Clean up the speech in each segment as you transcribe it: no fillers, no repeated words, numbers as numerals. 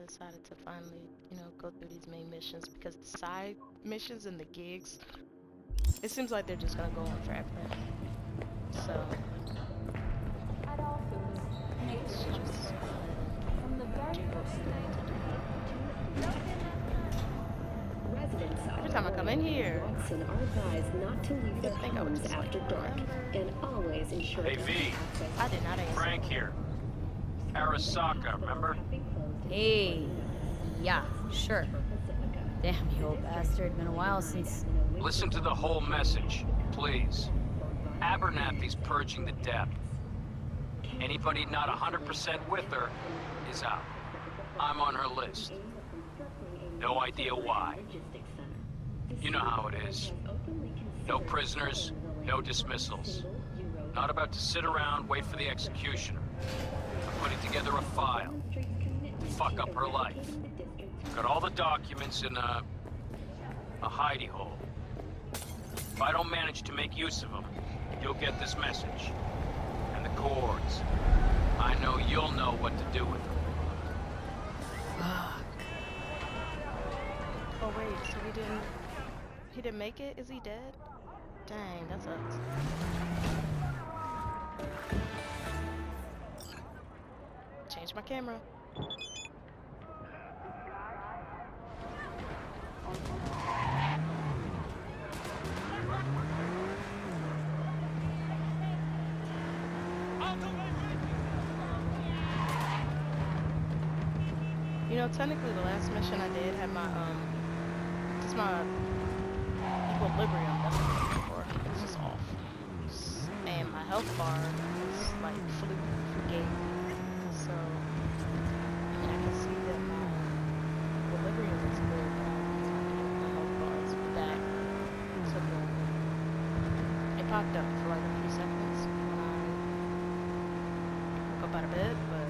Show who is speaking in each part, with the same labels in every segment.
Speaker 1: decided to finally, go through these main missions because the side missions and the gigs, it seems like they're just gonna go on forever. So let's just do what we need to do. Every time I come in here,
Speaker 2: Watson are advised not to leave their homes after dark and always ensure
Speaker 3: Hey V,
Speaker 1: I did not answer.
Speaker 3: Frank here. Arasaka, remember?
Speaker 4: Hey, yeah, sure. Damn, you old bastard. Been a while since...
Speaker 3: Listen to the whole message, please. Abernathy's purging the depth. Anybody not 100% with her is out. I'm on her list. No idea why. You know how it is. No prisoners, no dismissals. Not about to sit around, wait for the executioner. I'm putting together a file. Fuck up her life. Got all the documents in a hidey hole. If I don't manage to make use of them, you'll get this message. And the cords. I know you'll know what to do with them.
Speaker 4: Fuck.
Speaker 1: Oh wait, so he didn't make it? Is he dead? Dang, that sucks. Change my camera. Technically the last mission I did had my, just my equilibrium that I was looking for. It's just off. And my health bar is, like, fully game. So, I can see that my equilibrium is good, but my health bar is back to the... It popped up for, like, a few seconds when I woke up out of bed, but...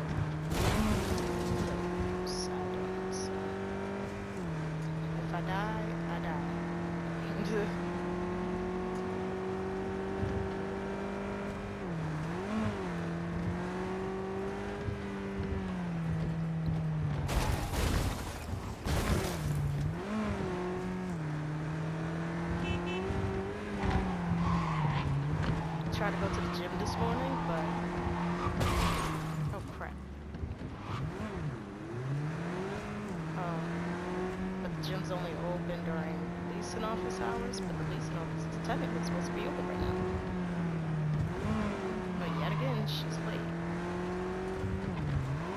Speaker 1: If I die, I die. Tried to go to the gym this morning, but oh crap. But the gym's only open during leasing office hours, but the leasing office is technically supposed to be open right now. But yet again, she's late.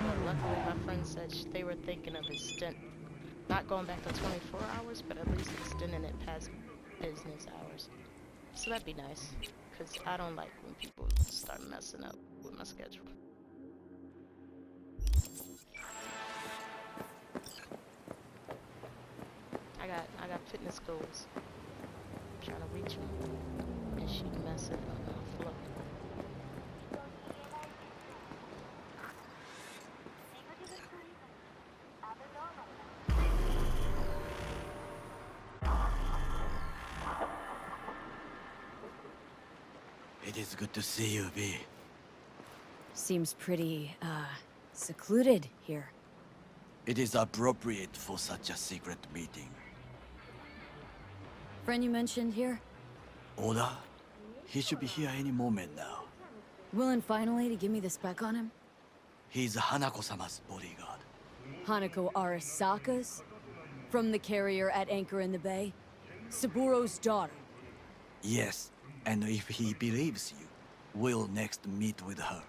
Speaker 1: But luckily my friend said they were thinking of not going back to 24 hours, but at least extending it past business hours. So that'd be nice, because I don't like when people start messing up with my schedule. I got fitness goals. I'm trying to reach them, and she messing up my flow.
Speaker 5: It is good to see you, V.
Speaker 4: Seems pretty, secluded here.
Speaker 5: It is appropriate for such a secret meeting.
Speaker 4: Friend you mentioned here?
Speaker 5: Oda? He should be here any moment now.
Speaker 4: Willing finally to give me the spec on him?
Speaker 5: He's Hanako-sama's bodyguard.
Speaker 4: Hanako Arasaka's? From the carrier at anchor in the bay? Saburo's daughter?
Speaker 5: Yes, and if he believes you, we'll next meet with her.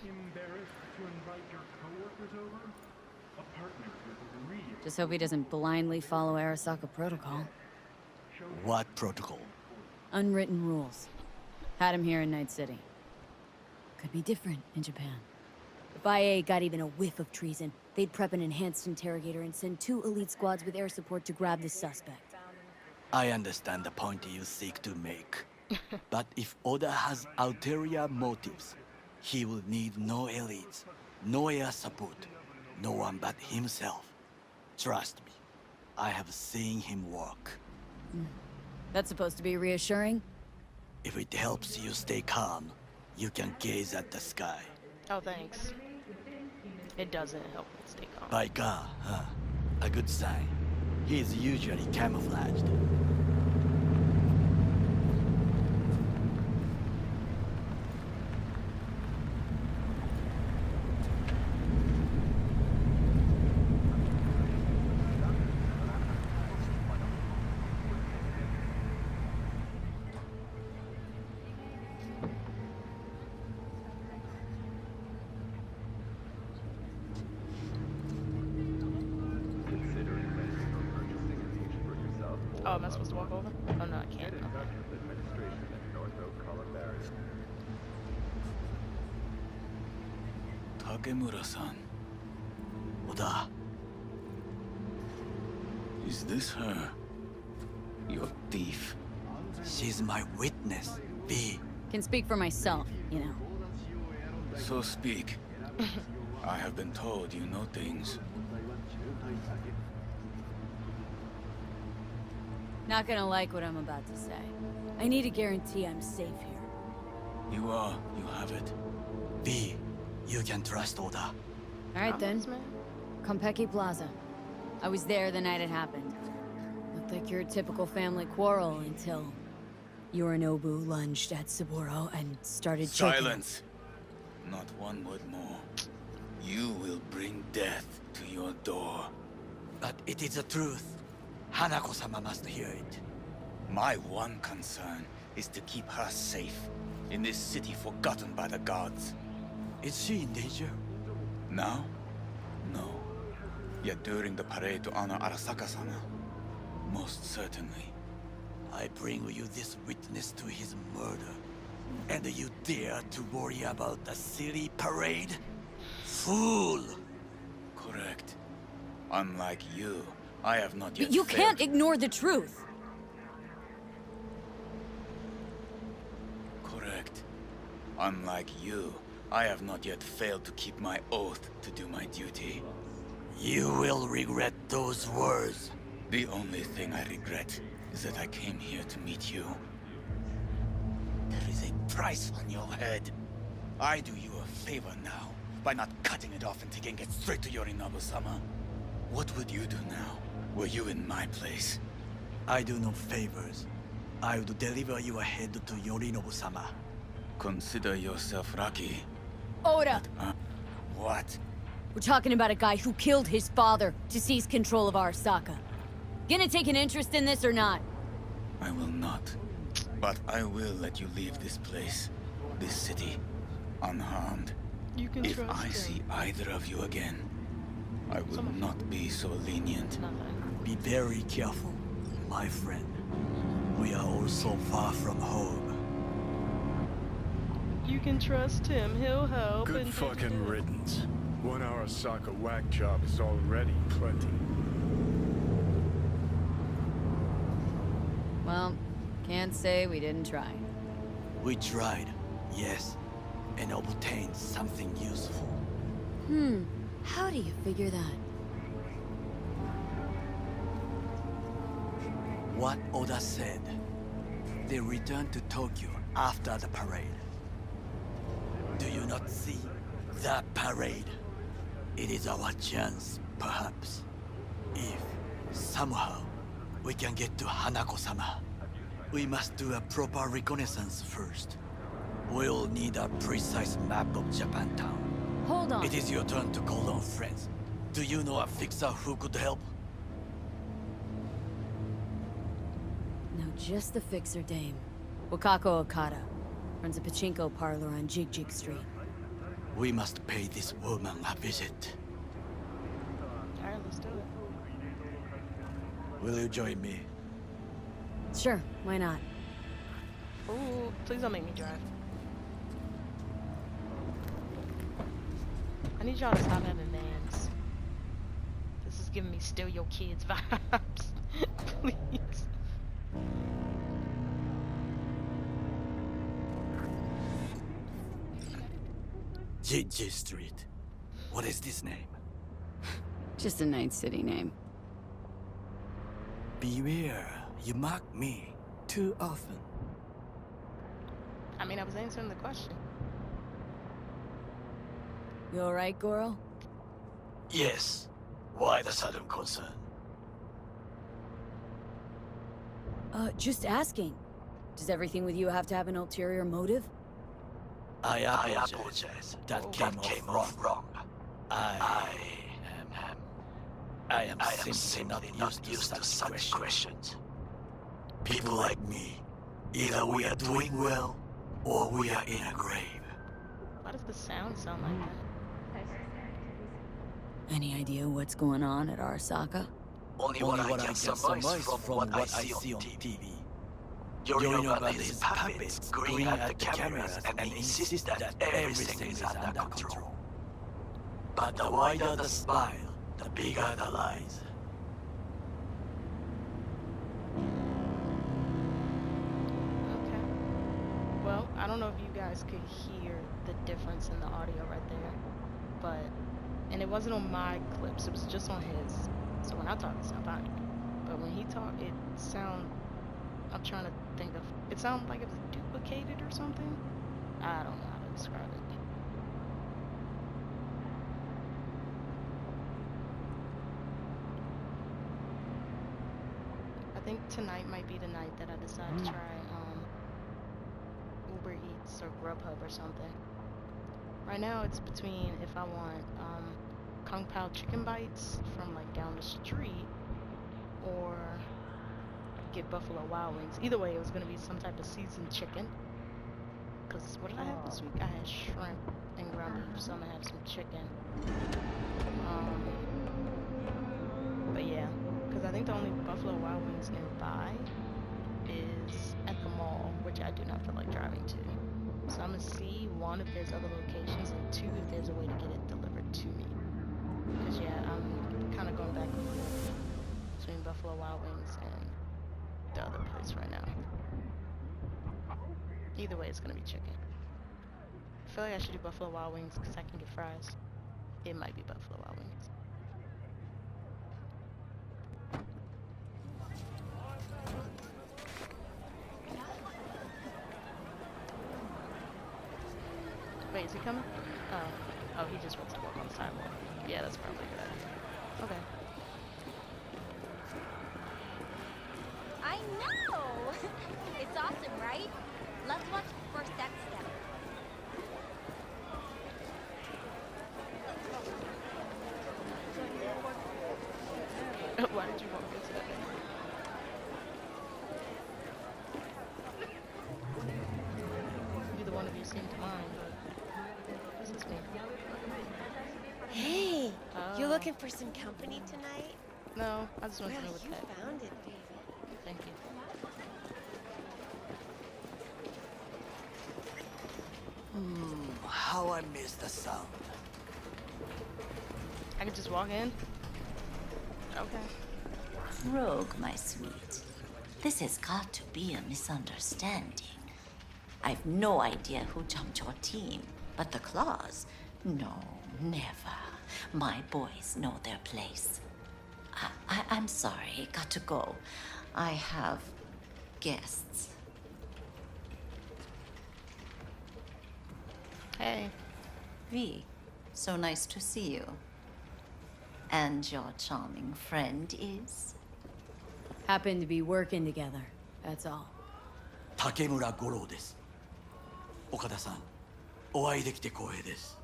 Speaker 6: Embarrassed to invite your coworkers over? A partner with real.
Speaker 4: Just hope he doesn't blindly follow Arasaka protocol.
Speaker 5: What protocol?
Speaker 4: Unwritten rules. Had him here in Night City. Could be different in Japan. If IA got even a whiff of treason, they'd prep an enhanced interrogator and send 2 elite squads with air support to grab the suspect.
Speaker 5: I understand the point you seek to make. But if Oda has ulterior motives, he will need no elites, no air support, no one but himself. Trust me, I have seen him work.
Speaker 4: That's supposed to be reassuring?
Speaker 5: If it helps you stay calm, you can gaze at the sky.
Speaker 1: Oh, thanks. It doesn't help me stay calm.
Speaker 5: By God, huh? A good sign. He is usually camouflaged.
Speaker 1: Oh, am I supposed to walk over? Oh no, I can't. Okay.
Speaker 7: Takemura-san.
Speaker 5: Oda,
Speaker 7: Is this her? Your thief.
Speaker 5: she's my witness. V.
Speaker 4: Can speak for myself, you know.
Speaker 7: So speak. I have been told you know things.
Speaker 4: Not gonna like what I'm about to say. I need a guarantee I'm safe here.
Speaker 7: You are. You have it.
Speaker 5: V. You can trust Oda.
Speaker 4: Alright then.
Speaker 1: Promise, man.
Speaker 4: Konpeki Plaza. I was there the night it happened. Looked like your typical family quarrel until Yorinobu lunged at Saburo and started choking.
Speaker 7: Silence! Not one word more. You will bring death to your door.
Speaker 5: But it is the truth. Hanako-sama must hear it.
Speaker 7: My one concern is to keep her safe in this city forgotten by the gods.
Speaker 5: Is she in danger?
Speaker 7: Now? No. Yet during the parade to honor Arasaka-sama, most certainly.
Speaker 5: I bring you this witness to his murder. And you dare to worry about the city parade? Fool!
Speaker 7: Correct. Unlike you, I have not yet
Speaker 4: But you
Speaker 7: failed.
Speaker 4: can't ignore the truth!
Speaker 7: Correct. Unlike you, I have not yet failed to keep my oath to do my duty.
Speaker 5: You will regret those words.
Speaker 7: The only thing I regret is that I came here to meet you. There is a price on your head. I do you a favor now by not cutting it off and taking it straight to Yorinobu-sama. What would you do now, were you in my place?
Speaker 5: I do no favors. I would deliver your head to Yorinobu-sama.
Speaker 7: Consider yourself lucky.
Speaker 4: Oda!
Speaker 7: What?
Speaker 4: We're talking about a guy who killed his father to seize control of Arasaka. Gonna take an interest in this or not?
Speaker 7: I will not. But I will let you leave this place, this city, unharmed.
Speaker 1: You can
Speaker 7: If
Speaker 1: trust
Speaker 7: I
Speaker 1: him.
Speaker 7: see either of you again, I will not be so lenient.
Speaker 1: Nothing.
Speaker 5: Be very careful, my friend. We are all so far from home.
Speaker 1: You can trust him. He'll help.
Speaker 6: Good
Speaker 1: and
Speaker 6: fucking riddance. One Arasaka whack job is already plenty.
Speaker 4: Well, can't say we didn't try.
Speaker 5: We tried, yes, and obtained something useful.
Speaker 4: How do you figure that?
Speaker 5: What Oda said. They returned to Tokyo after the parade. Do you not see the parade? It is our chance, perhaps. If, somehow, we can get to Hanako-sama. We must do a proper reconnaissance first. We'll need a precise map of Japantown.
Speaker 4: Hold on.
Speaker 5: It is your turn to call on friends. Do you know a fixer who could help?
Speaker 4: No, just the fixer dame. Wakako Okada. Runs a pachinko parlor on Jig Jig Street.
Speaker 5: We must pay this woman a visit.
Speaker 1: Alright, let's do it.
Speaker 5: Will you join me?
Speaker 4: Sure, why not?
Speaker 1: Ooh, please don't make me drive. I need y'all to stop having vans. This is giving me steal your kids vibes. Please.
Speaker 5: Jiji Street. What is this name?
Speaker 4: Just a night city name.
Speaker 5: Beware, you mock me too often.
Speaker 1: I mean, I was answering the question.
Speaker 4: You alright, Goro?
Speaker 5: Yes. Why the sudden concern?
Speaker 4: Just asking. Does everything with you have to have an ulterior motive?
Speaker 5: I apologize. That came off wrong. I am simply not used to such questions. People like me, either we are doing well, or we are in a grave.
Speaker 1: Why does the sound sound like that?
Speaker 4: Any idea what's going on at Arasaka?
Speaker 5: Only what I can surmise from what I see on TV. Yorinobu and his puppets grin at the cameras and insist that everything is under control. But the wider the smile, the bigger the lies.
Speaker 1: Okay. Well, I don't know if you guys could hear the difference in the audio right there, but, and it wasn't on my clips, it was just on his. So when I talk, it sounds fine. But when he talked, it sound, I'm trying to think of, it sounded like it was duplicated or something. I don't know how to describe it. I think tonight might be the night that I decide to try Uber Eats or Grubhub or something. Right now it's between if I want Kung Pao chicken bites from like down the street or get Buffalo Wild Wings. Either way, it was gonna be some type of seasoned chicken. Cause what did I have this week? I had shrimp and ground beef, so I'm gonna have some chicken. But yeah, cause I think the only Buffalo Wild Wings nearby is at the mall, which I do not feel like driving to. So I'm gonna see one if there's other locations, and two if there's a way to get it delivered to me. Cause yeah, I'm kind of going back and forth between Buffalo Wild Wings and the other place right now. Either way, it's gonna be chicken. I feel like I should do Buffalo Wild Wings because I can get fries. It might be Buffalo Wild Wings. Wait, is he coming? Oh, he just wants to walk on the sidewalk. Yeah, that's probably a good idea. Okay.
Speaker 8: I know! It's awesome, right? Let's watch the first act together.
Speaker 1: Why did you walk into that thing? Neither one of you seemed to mind, but this is me.
Speaker 9: Hey, you
Speaker 1: Oh.
Speaker 9: looking for some company tonight?
Speaker 1: No, I just want to
Speaker 9: Well,
Speaker 1: know what
Speaker 9: you
Speaker 1: that.
Speaker 9: found it, baby.
Speaker 1: Thank you.
Speaker 5: How I miss the sound.
Speaker 1: I can just walk in? Okay.
Speaker 10: Rogue, my sweet. This has got to be a misunderstanding. I've no idea who jumped your team, but the Claws? No, never. My boys know their place. I'm sorry, got to go. I have guests.
Speaker 1: Hey.
Speaker 10: V, so nice to see you. And your charming friend is?
Speaker 4: Happen to be working together, that's all.
Speaker 5: Takemura 五郎です。岡田さん、お会いできて光栄です。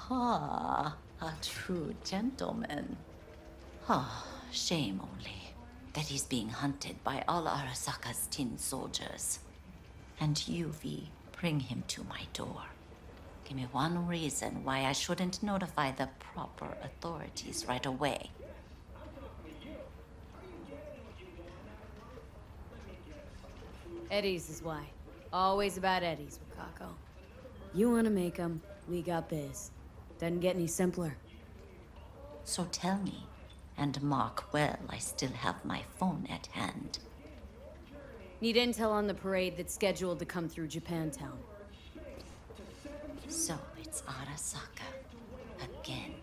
Speaker 10: Ah, a true gentleman. Ah, shame only that he's being hunted by all Arasaka's tin soldiers. And you, V, bring him to my door. Give me one reason why I shouldn't notify the proper authorities right away.
Speaker 4: Eddie's is why. Always about Eddie's, Wakako. You wanna make them, we got biz. Doesn't get any simpler.
Speaker 10: So tell me, and mark well I still have my phone at hand.
Speaker 4: Need intel on the parade that's scheduled to come through Japantown.
Speaker 10: So it's Arasaka. Again.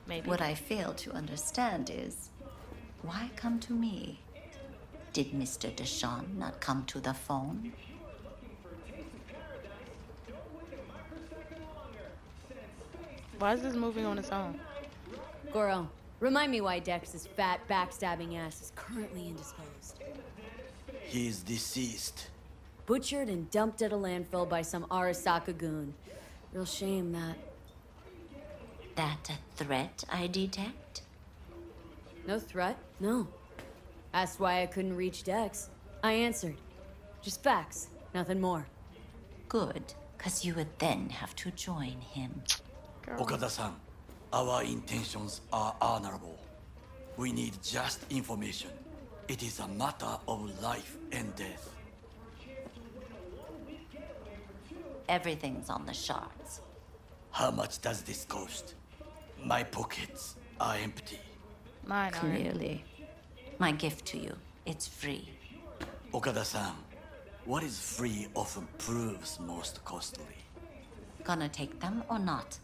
Speaker 1: Maybe.
Speaker 10: What I fail to understand is, why come to me? Did Mr. Deshawn not come to the phone?
Speaker 1: Why is this moving on its own?
Speaker 4: Goro, remind me why Dex's fat, backstabbing ass is currently indisposed.
Speaker 5: He is deceased.
Speaker 4: Butchered and dumped at a landfill by some Arasaka goon. Real shame that.
Speaker 10: That a threat I detect?
Speaker 4: No threat, no. Asked why I couldn't reach Dex. I answered. Just facts, nothing more.
Speaker 10: Good, because you would then have to join him.
Speaker 1: Girl.
Speaker 5: Okada-san, our intentions are honorable. We need just information. It is a matter of life and death.
Speaker 10: Everything's on the shards.
Speaker 5: How much does this cost? My pockets are empty.
Speaker 1: Mine are.
Speaker 10: Clearly. My gift to you, it's free.
Speaker 5: Okada-san, what is free often proves most costly.
Speaker 10: Gonna take them or not?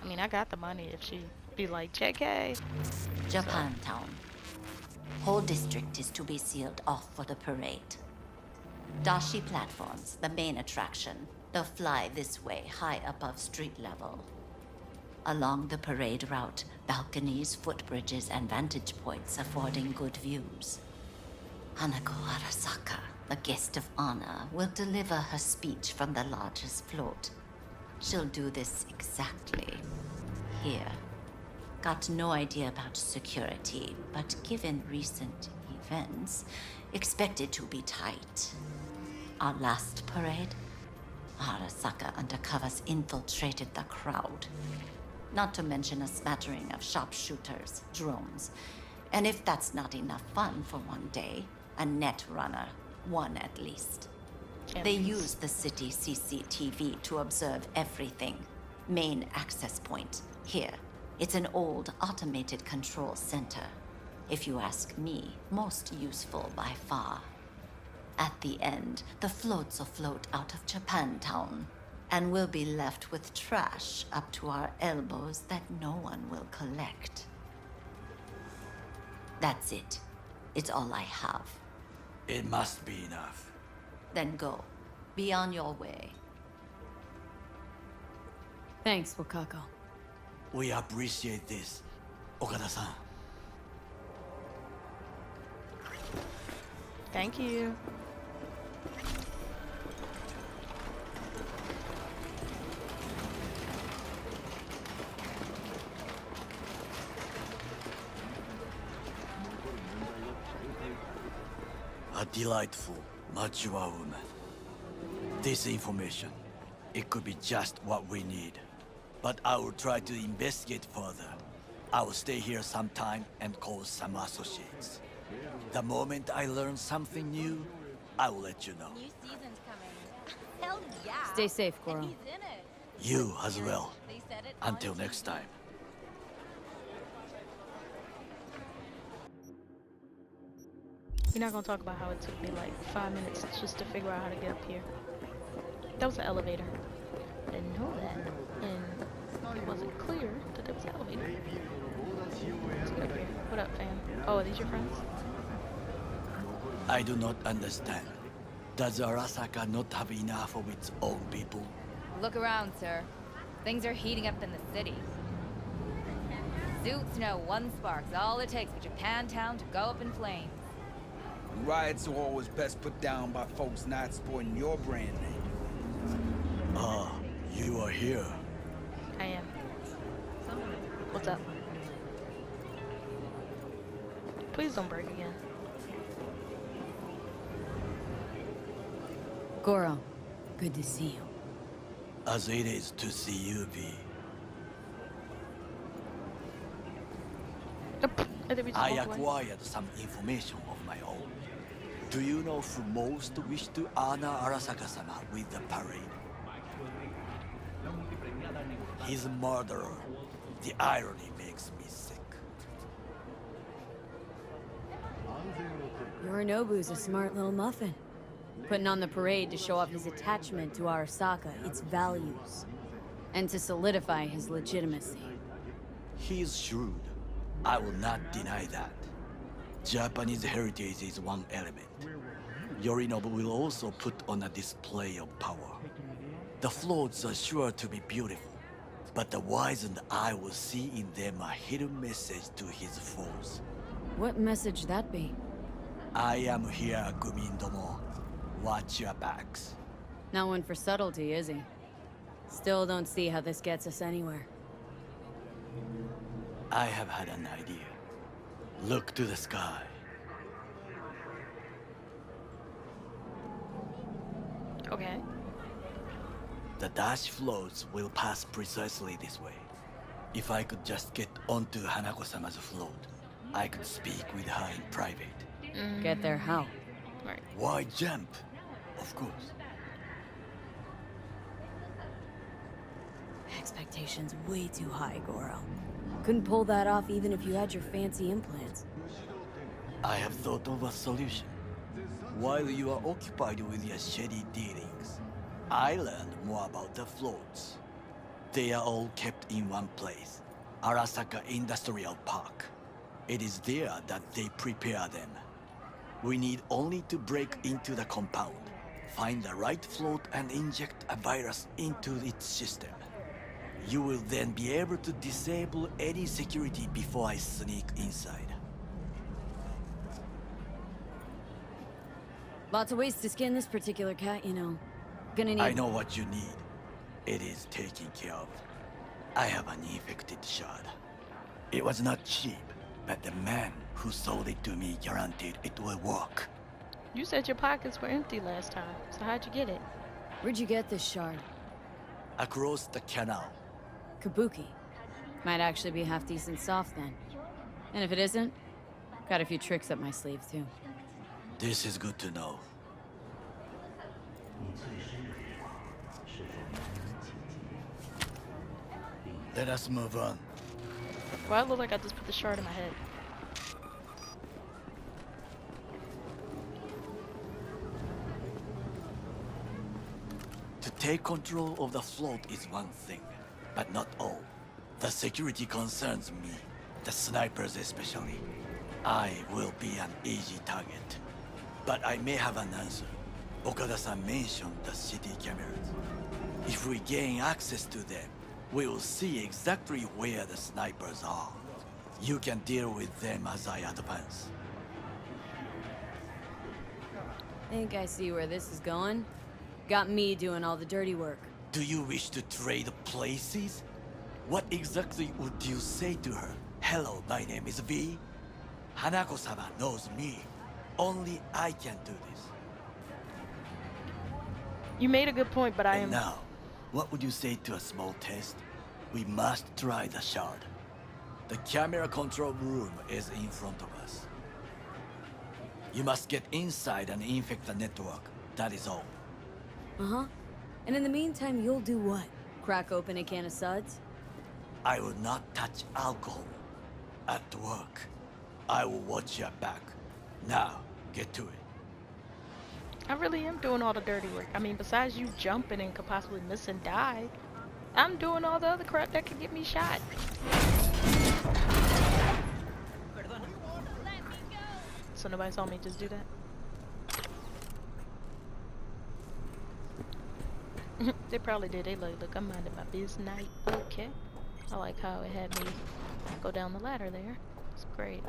Speaker 1: I mean, I got the money if she be like, JK.
Speaker 10: Japantown. Whole district is to be sealed off for the parade. Dashi platforms, the main attraction. They'll fly this way, high above street level. Along the parade route, balconies, footbridges, and vantage points affording good views. Hanako Arasaka, the guest of honor, will deliver her speech from the largest float. She'll do this exactly here. Got no idea about security, but given recent events, expected to be tight. Our last parade, Arasaka undercovers infiltrated the crowd. Not to mention a smattering of sharpshooters, drones. And if that's not enough fun for one day, a net runner, one at least. They use the city CCTV to observe everything. Main access point, here. It's an old automated control center. If you ask me, most useful by far. At the end, the floats will float out of Japantown, and we'll be left with trash up to our elbows that no one will collect. That's it. It's all I have.
Speaker 5: It must be enough.
Speaker 10: Then go. Be on your way.
Speaker 4: Thanks, Wakako.
Speaker 5: We appreciate this, Okada-san.
Speaker 1: Thank you.
Speaker 5: A delightful, mature woman. This information, it could be just what we need. But I will try to investigate further. I will stay here some time and call some associates. The moment I learn something new, I will let you know.
Speaker 8: New season's coming. Hell yeah.
Speaker 4: Stay safe,
Speaker 8: And
Speaker 4: Goro.
Speaker 8: he's in it.
Speaker 5: You as well.
Speaker 8: They said it on
Speaker 5: Until
Speaker 8: TV.
Speaker 5: next time.
Speaker 1: We're not gonna talk about how it took me like 5 minutes just to figure out how to get up here. That was an elevator. I didn't know that. And it wasn't clear that there was an elevator. Let's get up here. What up, fam? Oh, are these your friends?
Speaker 5: I do not understand. Does Arasaka not have enough of its own people?
Speaker 11: Look around, sir. Things are heating up in the city. Suits know one spark's all it takes for Japantown to go up in flames.
Speaker 12: Riots are always best put down by folks not sporting your brand name.
Speaker 5: Ah, you are here.
Speaker 1: I am. What's up? Please don't break again.
Speaker 4: Goro, good to see you.
Speaker 5: As it is to see you, V.
Speaker 1: I think we just
Speaker 5: I
Speaker 1: walked away.
Speaker 5: acquired some information of my own. Do you know who most wish to honor Arasaka-sama with the parade? His murderer. The irony makes me sick.
Speaker 4: Yorinobu's a smart little muffin. Putting on the parade to show off his attachment to Arasaka, its values. And to solidify his legitimacy.
Speaker 5: He is shrewd. I will not deny that. Japanese heritage is one element. Yorinobu will also put on a display of power. The floats are sure to be beautiful, but the wizened eye will see in them a hidden message to his foes.
Speaker 4: What message that be?
Speaker 5: I am here, Gumindomo. Watch your backs.
Speaker 4: Not one for subtlety, is he? Still don't see how this gets us anywhere.
Speaker 5: I have had an idea. Look to the sky.
Speaker 1: Okay.
Speaker 5: The dash floats will pass precisely this way. If I could just get onto Hanako-sama's float, I could speak with her in private.
Speaker 4: Get there how?
Speaker 1: Right.
Speaker 5: Why jump? Of course.
Speaker 4: Expectations way too high, Goro. Couldn't pull that off even if you had your fancy implants.
Speaker 5: I have thought of a solution. While you are occupied with your shady dealings, I learned more about the floats. They are all kept in one place, Arasaka Industrial Park. It is there that they prepare them. We need only to break into the compound, find the right float and inject a virus into its system. You will then be able to disable any security before I sneak inside.
Speaker 4: Lots of ways to skin this particular cat, you know. Gonna need...
Speaker 5: I know what you need. It is taken care of. I have an infected shard. It was not cheap, but the man who sold it to me guaranteed it will work.
Speaker 1: You said your pockets were empty last time, so how'd you get it?
Speaker 4: Where'd you get this shard?
Speaker 5: Across the canal.
Speaker 4: Kabuki. Might actually be half decent soft then. And if it isn't, got a few tricks up my sleeve too.
Speaker 5: This is good to know. Let us move on.
Speaker 1: Well, I look like I just put the shard in my head.
Speaker 5: To take control of the float is one thing, but not all. The security concerns me, the snipers especially. I will be an easy target. But I may have an answer. Okada-san mentioned the city cameras. If we gain access to them, we will see exactly where the snipers are. You can deal with them as I advance.
Speaker 4: Think I see where this is going. Got me doing all the dirty work.
Speaker 5: Do you wish to trade places? What exactly would you say to her? Hello, my name is V. Hanako-sama knows me. Only I can do this.
Speaker 1: You made a good point, but I am...
Speaker 5: And now, what would you say to a small test? We must try the shard. The camera control room is in front of us. You must get inside and infect the network. That is all.
Speaker 4: Uh-huh. And in the meantime, you'll do what? Crack open a can of suds?
Speaker 5: I will not touch alcohol. At work. I will watch your back. Now, get to it.
Speaker 1: I really am doing all the dirty work. I mean, besides you jumping and could possibly miss and die, I'm doing all the other crap that could get me shot. So nobody saw me just do that? They probably did. They like, look, I'm minding my business. Okay. I like how it had me go down the ladder there. It's great.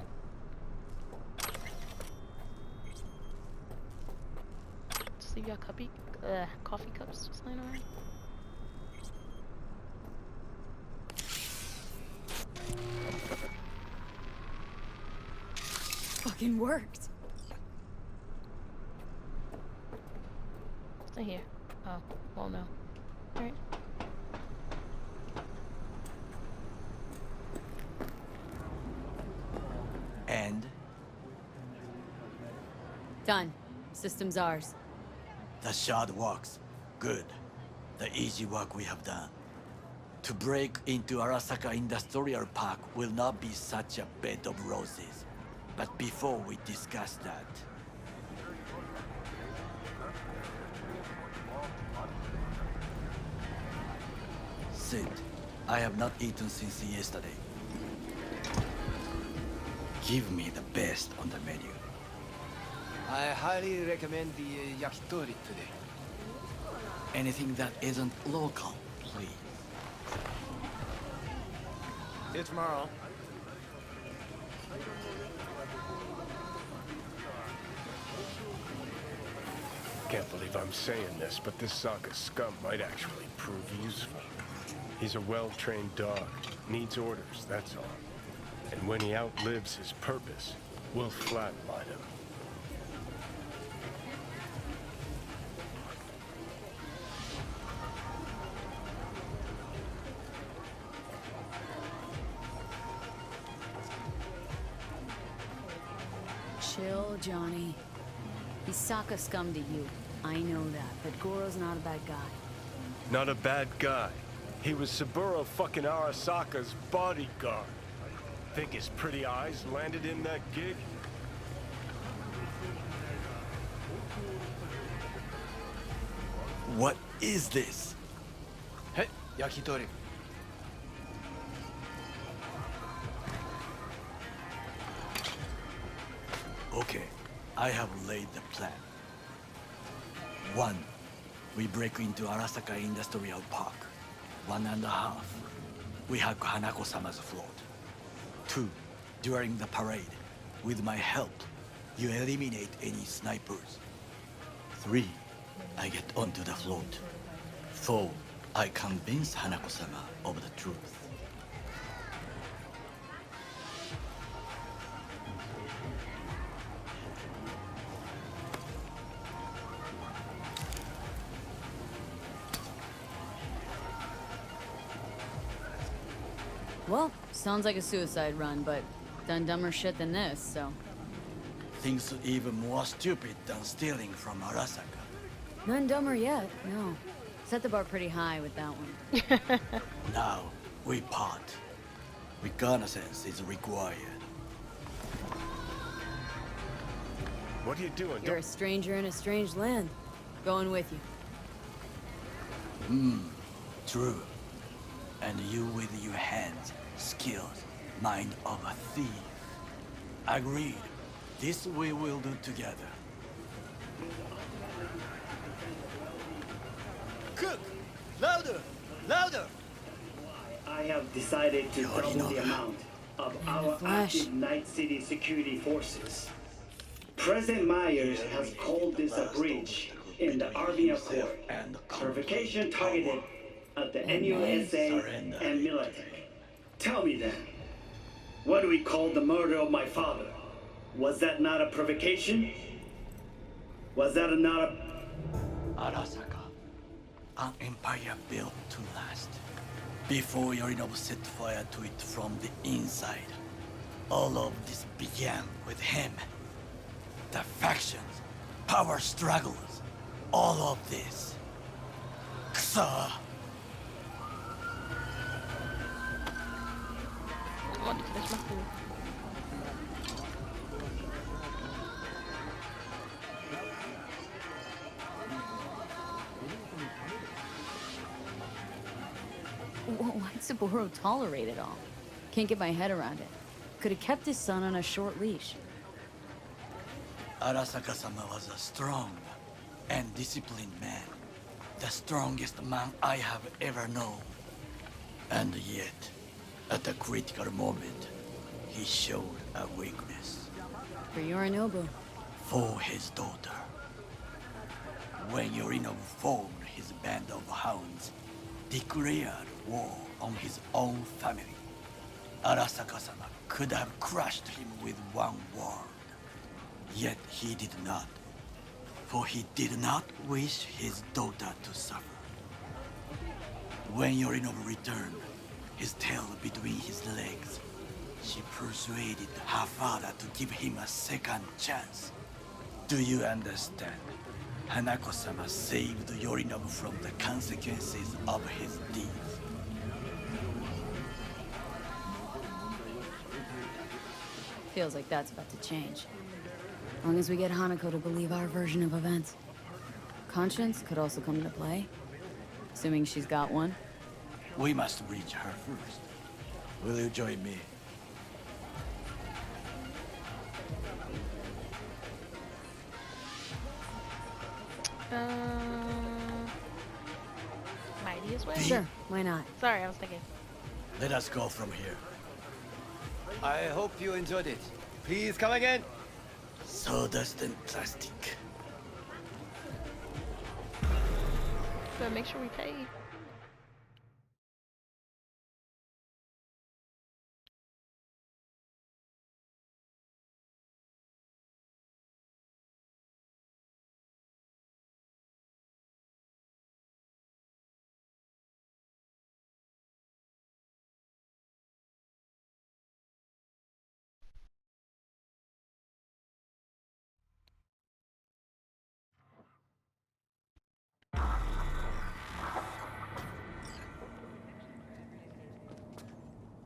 Speaker 1: See, you got coffee cups just laying around.
Speaker 4: Fucking worked.
Speaker 1: Stay here. Oh, well, no. Alright.
Speaker 5: And?
Speaker 4: Done. System's ours.
Speaker 5: The shard works. Good. The easy work we have done. To break into Arasaka Industrial Park will not be such a bed of roses. But before we discuss that... Sit. I have not eaten since yesterday. Give me the best on the menu.
Speaker 13: I highly recommend the yakitori today.
Speaker 5: Anything that isn't local, please.
Speaker 13: See you tomorrow.
Speaker 14: Can't believe I'm saying this, but this Saka scum might actually prove useful. He's a well-trained dog, needs orders, that's all. And when he outlives his purpose, we'll flatline him.
Speaker 4: Chill, Johnny. He's Saka scum to you. I know that, but Goro's not a bad guy.
Speaker 14: Not a bad guy. He was Saburo fucking Arasaka's bodyguard. Think his pretty eyes landed in that gig?
Speaker 5: What is this?
Speaker 13: Hey, yakitori.
Speaker 5: Okay, I have laid the plan. 1. We break into Arasaka Industrial Park. 1.5. We hack Hanako-sama's float. 2. During the parade, with my help, you eliminate any snipers. 3. I get onto the float. 4. I convince Hanako-sama of the truth.
Speaker 4: Well, sounds like a suicide run, but done dumber shit than this, so...
Speaker 5: Things even more stupid than stealing from Arasaka.
Speaker 4: None dumber yet, no. Set the bar pretty high with that one.
Speaker 5: Now, we part. Reconnaissance is required.
Speaker 14: What are you doing?
Speaker 4: You're a stranger in a strange land. Going with you.
Speaker 5: True. And you with your hands, skills, mind of a thief. Agreed. This we will do together.
Speaker 7: Cook! Louder! Louder!
Speaker 15: I have decided to double the amount of our active Night City security forces. President Myers has called this a breach in the Army Accord. Provocation targeted at the NUSA and military. Tell me then, what do we call the murder of my father? Was that not a provocation? Was that not a...
Speaker 5: Arasaka, an empire built to last. Before Yorinobu set fire to it from the inside, all of this began with him. The factions, power struggles, all of this. Ksa!
Speaker 4: Why'd Saburo tolerate it all? Can't get my head around it. Could have kept his son on a short leash.
Speaker 5: Arasaka-sama was a strong and disciplined man. The strongest man I have ever known. And yet, at a critical moment, he showed a weakness.
Speaker 4: For Yorinobu.
Speaker 5: For his daughter. When Yorinobu formed his band of hounds, declared war on his own family, Arasaka-sama could have crushed him with one word. Yet he did not, for he did not wish his daughter to suffer. When Yorinobu returned, his tail between his legs, she persuaded her father to give him a second chance. Do you understand? Hanako-sama saved Yorinobu from the consequences of his deeds.
Speaker 4: Feels like that's about to change. As long as we get Hanako to believe our version of events. Conscience could also come into play. Assuming she's got one.
Speaker 5: We must reach her first. Will you join me?
Speaker 1: Mightiest way?
Speaker 4: Sure, why not?
Speaker 1: Sorry, I was thinking.
Speaker 5: Let us go from here.
Speaker 13: I hope you enjoyed it. Please come again.
Speaker 5: Sawdust and plastic.
Speaker 1: Gotta make sure we pay.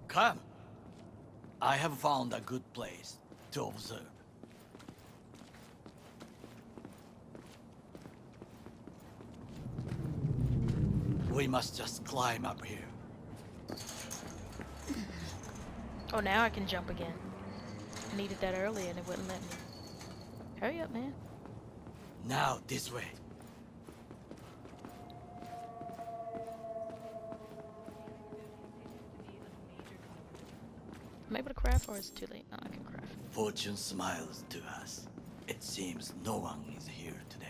Speaker 5: Come. I have found a good place to observe. We must just climb up here.
Speaker 1: Oh, now I can jump again. I needed that earlier and it wouldn't let me. Hurry up, man.
Speaker 5: Now, this way.
Speaker 1: I'm able to craft, or is it too late? No, I can craft.
Speaker 5: Fortune smiles to us. It seems no one is here today.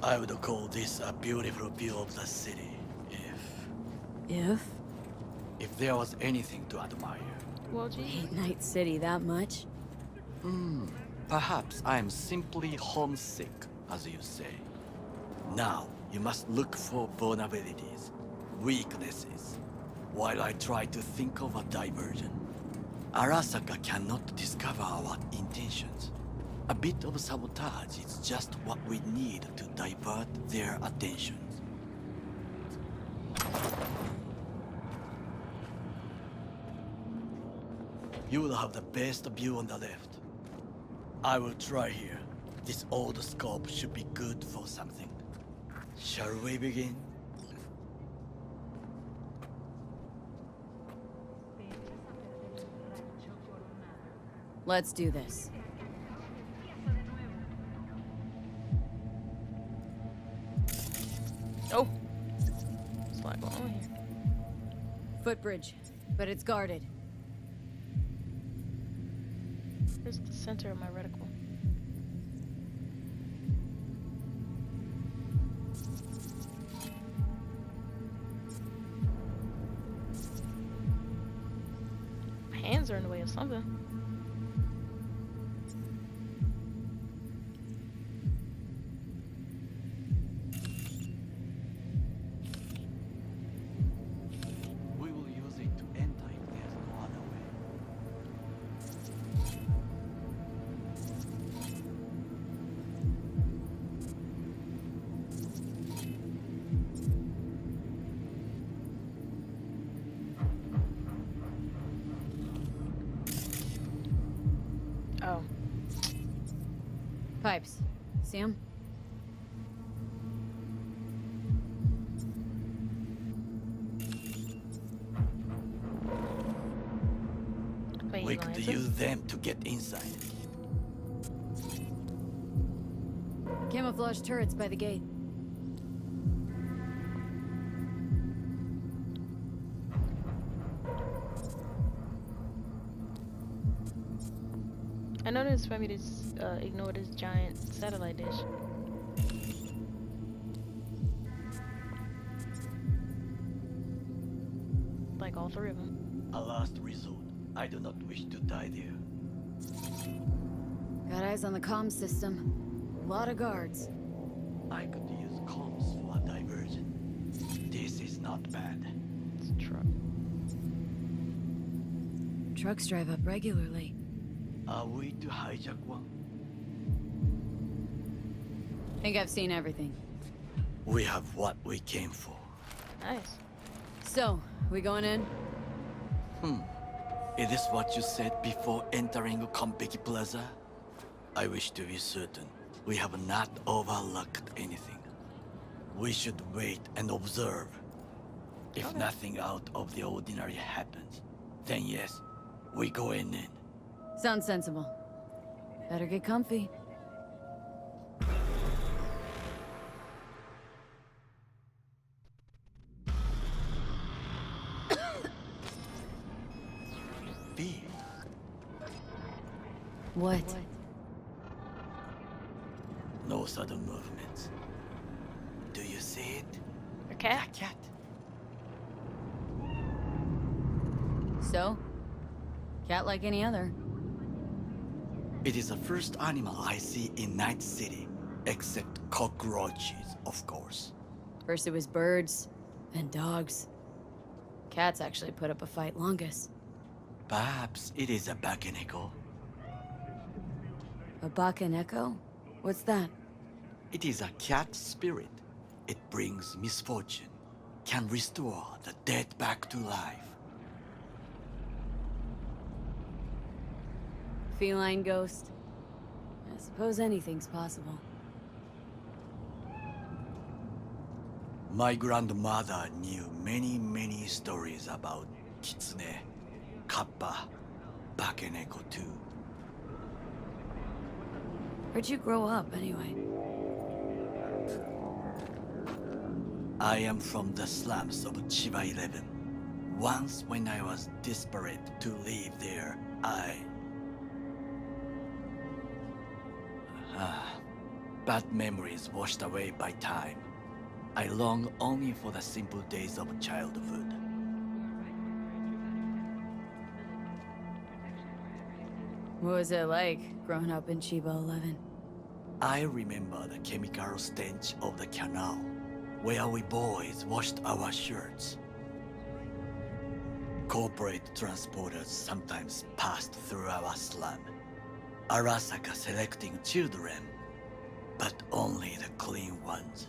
Speaker 5: I would call this a beautiful view of the city, if there was anything to admire.
Speaker 1: Well, gee.
Speaker 4: Hate Night City that much?
Speaker 5: Perhaps I am simply homesick, as you say. Now, you must look for vulnerabilities, weaknesses, while I try to think of a diversion. Arasaka cannot discover our intentions. A bit of sabotage is just what we need to divert their attentions. You will have the best view on the left. I will try here. This old scope should be good for something. Shall we begin?
Speaker 4: Let's do this.
Speaker 1: Oh! What's going on here?
Speaker 4: Footbridge, but it's guarded.
Speaker 1: Where's the center of my reticle? My hands are in the way of something.
Speaker 5: We will use it to enter if there's no other way.
Speaker 1: Oh.
Speaker 4: Pipes. See 'em?
Speaker 1: Wait,
Speaker 5: We
Speaker 1: you gonna
Speaker 5: could
Speaker 1: answer?
Speaker 5: use them to get inside.
Speaker 4: Camouflage turrets by the gate.
Speaker 1: I noticed for me to ignore this giant satellite dish. Like all three of them.
Speaker 5: A last resort. I do not wish to die there.
Speaker 4: Got eyes on the comm system. A lot of guards.
Speaker 5: I could use comms for a diversion. This is not bad.
Speaker 1: It's a truck.
Speaker 4: Trucks drive up regularly.
Speaker 5: Are we to hijack one?
Speaker 4: Think I've seen everything.
Speaker 5: We have what we came for.
Speaker 1: Nice.
Speaker 4: So, we going in?
Speaker 5: Is this what you said before entering Konpeki Plaza? I wish to be certain we have not overlooked anything. We should wait and observe. If nothing out of the ordinary happens, then yes, we go in.
Speaker 4: Sounds sensible. Better get comfy.
Speaker 5: B.
Speaker 4: What?
Speaker 5: No sudden movements. Do you see it?
Speaker 1: A cat?
Speaker 5: A cat.
Speaker 4: So? Cat like any other.
Speaker 5: It is the first animal I see in Night City, except cockroaches, of course.
Speaker 4: First it was birds, then dogs. Cats actually put up a fight longest.
Speaker 5: Perhaps it is a bakeneko.
Speaker 4: A bakaneko? What's that?
Speaker 5: It is a cat spirit. It brings misfortune, can restore the dead back to life.
Speaker 4: Feline ghost? I suppose anything's possible.
Speaker 5: My grandmother knew many stories about kitsune, kappa, bakeneko too.
Speaker 4: Where'd you grow up, anyway?
Speaker 5: I am from the slums of Chiba 11. Once when I was desperate to live there, bad memories washed away by time. I long only for the simple days of childhood.
Speaker 4: What was it like, growing up in Chiba 11?
Speaker 5: I remember the chemical stench of the canal, where we boys washed our shirts. Corporate transporters sometimes passed through our slum. Arasaka selecting children, but only the clean ones.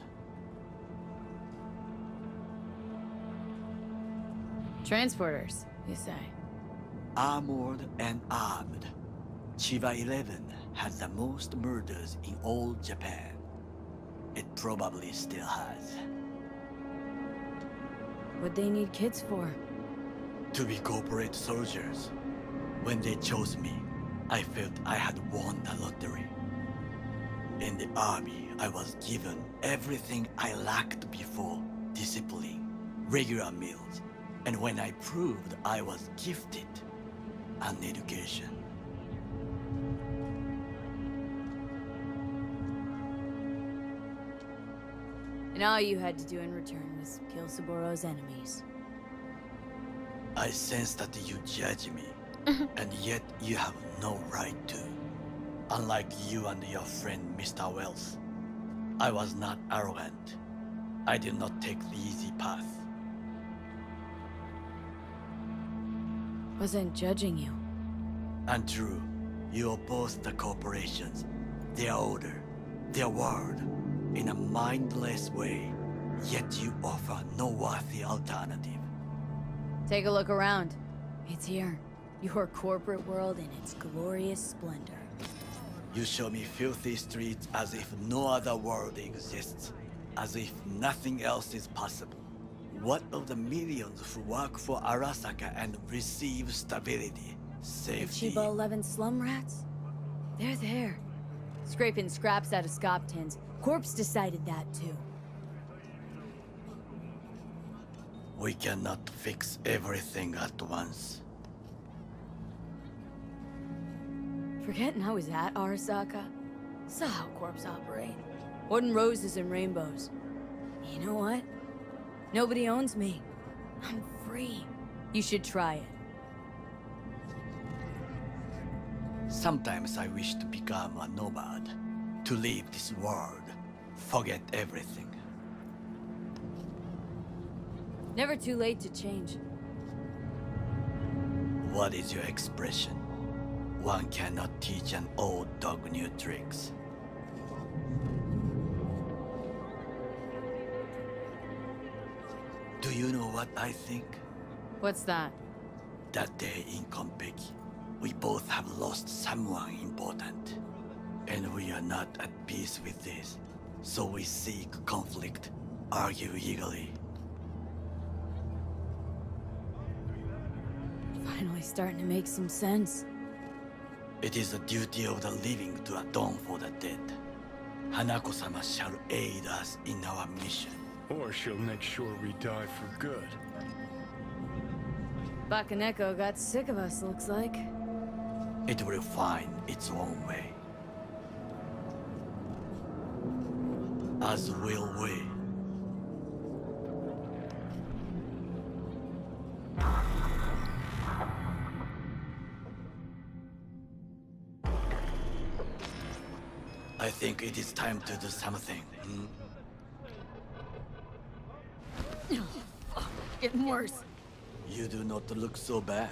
Speaker 4: Transporters, you say?
Speaker 5: Armored and armed. Chiba 11 had the most murders in all Japan. It probably still has.
Speaker 4: What'd they need kids for?
Speaker 5: To be corporate soldiers. When they chose me, I felt I had won the lottery. In the army, I was given everything I lacked before: discipline, regular meals, and when I proved I was gifted, an education.
Speaker 4: And all you had to do in return was kill Saboro's enemies.
Speaker 5: I sense that you judge me, and yet you have no right to. Unlike you and your friend Mr. Wells, I was not arrogant. I did not take the easy path.
Speaker 4: Wasn't judging you.
Speaker 5: And true, you oppose the corporations, their order, their word, in a mindless way, yet you offer no worthy alternative.
Speaker 4: Take a look around. It's here. Your corporate world in its glorious splendor.
Speaker 5: You show me filthy streets as if no other world exists, as if nothing else is possible. What of the millions who work for Arasaka and receive stability, safety?
Speaker 4: The Chiba 11 slum rats? They're there. Scraping scraps out of scop tins. Corpse decided that too.
Speaker 5: We cannot fix everything at once.
Speaker 4: Forgetting I was at Arasaka? Saw how corps operate. Wasn't roses and rainbows. You know what? Nobody owns me. I'm free. You should try it.
Speaker 5: Sometimes I wish to become a nomad, to leave this world, forget everything.
Speaker 4: Never too late to change.
Speaker 5: What is your expression? One cannot teach an old dog new tricks. Do you know what I think?
Speaker 4: What's that?
Speaker 5: That day in Konpeki, we both have lost someone important. And we are not at peace with this. So we seek conflict, argue eagerly.
Speaker 4: Finally starting to make some sense.
Speaker 5: It is the duty of the living to atone for the dead. Hanako-sama shall aid us in our mission.
Speaker 14: Or she'll make sure we die for good.
Speaker 4: Bakaneko got sick of us, looks like.
Speaker 5: It will find its own way. As will we. I think it is time to do something.
Speaker 4: Getting worse.
Speaker 5: You do not look so bad.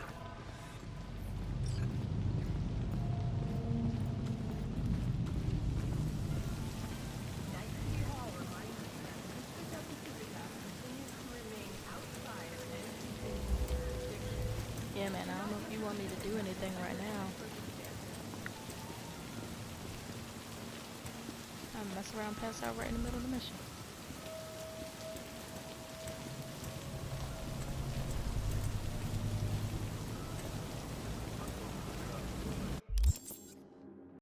Speaker 1: Yeah, man, I don't know if you want me to do anything right now. I mess around, pass out right in the middle of the mission.